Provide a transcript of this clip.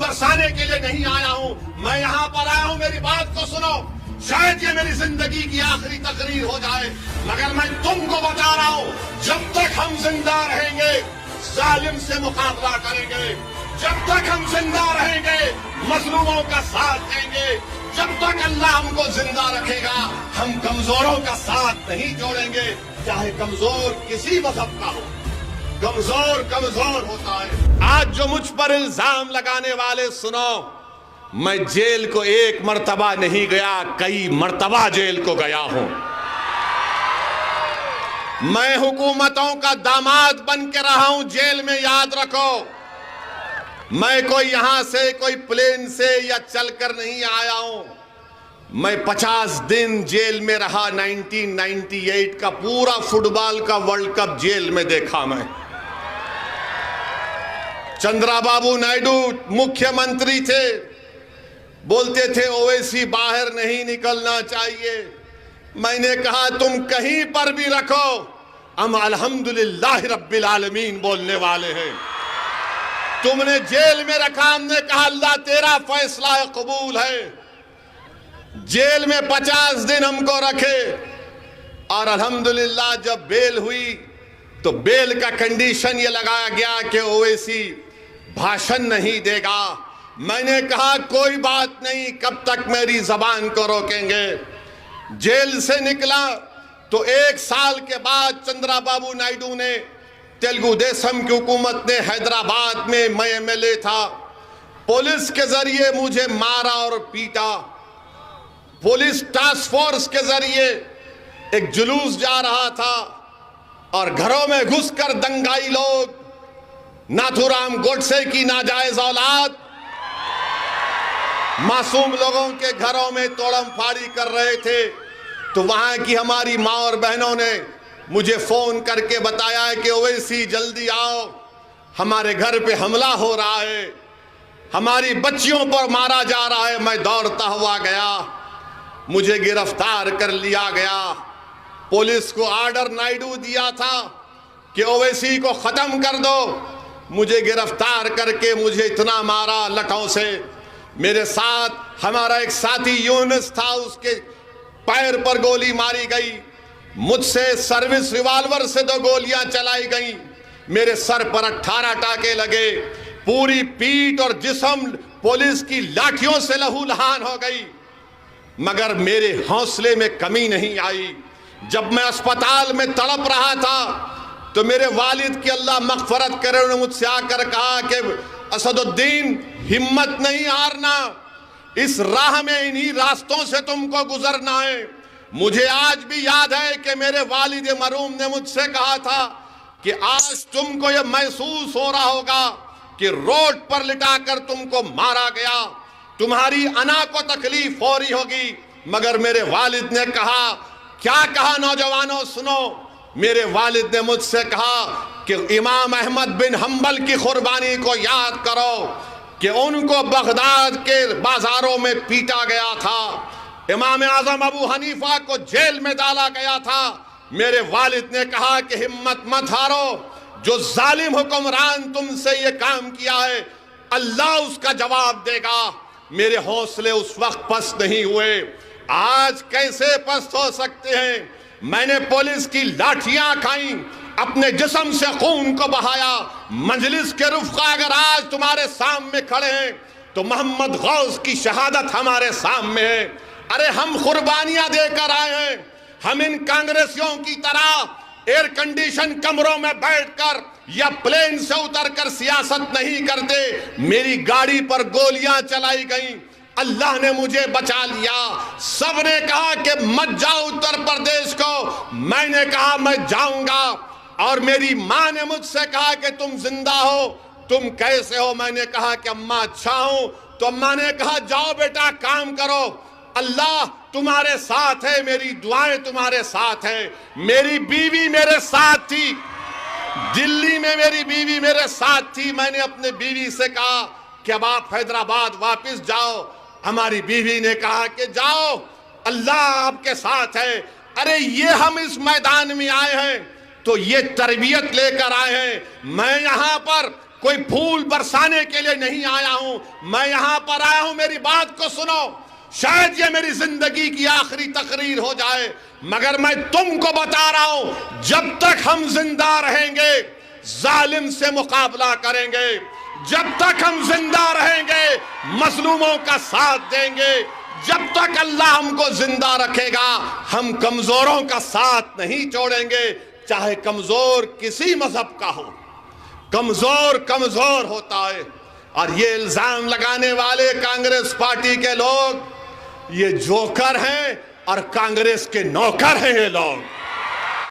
برسانے کے لیے نہیں آیا ہوں، میں یہاں پر آیا ہوں، میری بات کو سنو، شاید یہ میری زندگی کی آخری تقریر ہو جائے، مگر میں تم کو بتا رہا ہوں جب تک ہم زندہ رہیں گے ظالم سے مقابلہ کریں گے، جب تک ہم زندہ رہیں گے مظلوموں کا ساتھ دیں گے، جب تک اللہ ہم کو زندہ رکھے گا ہم کمزوروں کا ساتھ نہیں چھوڑیں گے، چاہے کمزور کسی مذہب کا ہو، کمزور ہوتا ہے۔ آج جو مجھ پر الزام لگانے والے سنو، میں جیل کو ایک مرتبہ نہیں گیا، کئی مرتبہ جیل کو گیا ہوں۔ میں حکومتوں کا داماد بن کے رہا ہوں جیل میں، یاد رکھو۔ میں کوئی یہاں سے کوئی پلین سے یا چل کر نہیں آیا ہوں، میں 50 دن جیل میں رہا۔ 1998 کا پورا فٹ بال کا ورلڈ کپ جیل میں دیکھا میں۔ چندرا بابو نائیڈو مکھیہ منتری تھے، بولتے تھے اویسی باہر نہیں نکلنا چاہیے، میں نے کہا تم کہیں پر بھی رکھو، ہم الحمدللہ رب العالمین بولنے والے ہیں۔ تم نے جیل میں رکھا، ہم نے کہا اللہ تیرا فیصلہ قبول ہے۔ جیل میں 50 دن ہم کو رکھے، اور الحمدللہ جب بیل ہوئی تو بیل کا کنڈیشن یہ لگایا گیا کہ اویسی بھاشن نہیں دے گا۔ میں نے کہا کوئی بات نہیں، کب تک میری زبان کو روکیں گے۔ جیل سے نکلا تو 1 سال کے بعد چندرا بابو نائیڈو نے، تیلگو دیسم کی حکومت نے، حیدرآباد میں میں MLA تھا، پولیس کے ذریعے مجھے مارا اور پیٹا۔ پولیس ٹاسک فورس کے ذریعے ایک جلوس جا رہا تھا اور گھروں میں گھس کر دنگائی لوگ، ناتھو رام گوڈسے کی ناجائز اولاد، معصوم لوگوں کے گھروں میں توڑم پھاڑی کر رہے تھے، تو وہاں کی ہماری ماں اور بہنوں نے مجھے فون کر کے بتایا کہ اویسی جلدی آؤ، ہمارے گھر پہ حملہ ہو رہا ہے، ہماری بچیوں پر مارا جا رہا ہے۔ میں دوڑتا ہوا گیا، مجھے گرفتار کر لیا گیا۔ پولیس کو آرڈر نائیڈو دیا تھا کہ اویسی کو ختم کر دو، مجھے گرفتار کر کے مجھے اتنا مارا لٹوں سے۔ میرے ساتھ ہمارا ایک ساتھی یونس تھا، اس کے پیر پر گولی ماری گئی، مجھ سے سروس ریوالور سے 2 گولیاں چلائی گئیں، میرے سر پر 18 ٹانکے لگے، پوری پیٹھ اور جسم پولیس کی لاٹھیوں سے لہو لہان ہو گئی، مگر میرے حوصلے میں کمی نہیں آئی۔ جب میں اسپتال میں تڑپ رہا تھا تو میرے والد کی اللہ مغفرت کرے، انہوں نے مجھ سے آ کر کہا کہ اسد الدین ہمت نہیں ہارنا، اس راہ میں انہی راستوں سے تم کو گزرنا ہے۔ مجھے آج بھی یاد ہے کہ میرے والد مرحوم نے مجھ سے کہا تھا کہ آج تم کو یہ محسوس ہو رہا ہوگا کہ روڈ پر لٹا کر تم کو مارا گیا، تمہاری انا کو تکلیف ہو رہی ہوگی، مگر میرے والد نے کہا، کیا کہا نوجوانوں سنو، میرے والد نے مجھ سے کہا کہ امام احمد بن حنبل کی قربانی کو یاد کرو کہ ان کو بغداد کے بازاروں میں پیٹا گیا تھا، امام اعظم ابو حنیفہ کو جیل میں ڈالا گیا تھا۔ میرے والد نے کہا کہ ہمت مت ہارو، جو ظالم حکمران تم سے یہ کام کیا ہے اللہ اس کا جواب دے گا۔ میرے حوصلے اس وقت پست نہیں ہوئے، آج کیسے پست ہو سکتے ہیں؟ میں نے پولیس کی لاٹھیاں کھائیں، اپنے جسم سے خون کو بہایا۔ مجلس کے رفقا اگر آج تمہارے سامنے کھڑے ہیں تو محمد غوث کی شہادت ہمارے سامنے ہے۔ ارے ہم قربانیاں دے کر آئے ہیں، ہم ان کانگریسیوں کی طرح ایئر کنڈیشن کمروں میں بیٹھ کر یا پلین سے اتر کر سیاست نہیں کرتے۔ میری گاڑی پر گولیاں چلائی گئیں، اللہ نے مجھے بچا لیا۔ سب نے کہا کہ مت جاؤ اتر پردیش کو، میں نے کہا میں جاؤں گا، اور میری ماں نے مجھ سے کہا کہ تم زندہ ہو، تم کیسے ہو؟ میں نے کہا کہ اماں اچھا ہوں، تو اماں نے کہا جاؤ بیٹا کام کرو، اللہ تمہارے ساتھ ہے، میری دعائیں تمہارے ساتھ ہیں۔ میری بیوی میرے ساتھ تھی، دلی میں میری بیوی میرے ساتھ تھی۔ میں نے اپنے بیوی سے کہا کہ اب آپ حیدرآباد واپس جاؤ، ہماری بیوی نے کہا کہ جاؤ، اللہ آپ کے ساتھ ہے۔ ارے یہ ہم اس میدان میں آئے ہیں تو یہ تربیت لے کر آئے ہیں۔ میں یہاں پر کوئی پھول برسانے کے لیے نہیں آیا ہوں، میں یہاں پر آیا ہوں، میری بات کو سنو، شاید یہ میری زندگی کی آخری تقریر ہو جائے، مگر میں تم کو بتا رہا ہوں جب تک ہم زندہ رہیں گے ظالم سے مقابلہ کریں گے، جب تک ہم زندہ رہیں گے مظلوموں کا ساتھ دیں گے، جب تک اللہ ہم کو زندہ رکھے گا ہم کمزوروں کا ساتھ نہیں چھوڑیں گے، چاہے کمزور کسی مذہب کا ہو۔ کمزور ہوتا ہے، اور یہ الزام لگانے والے کانگریس پارٹی کے لوگ یہ جوکر ہیں اور کانگریس کے نوکر ہیں یہ لوگ۔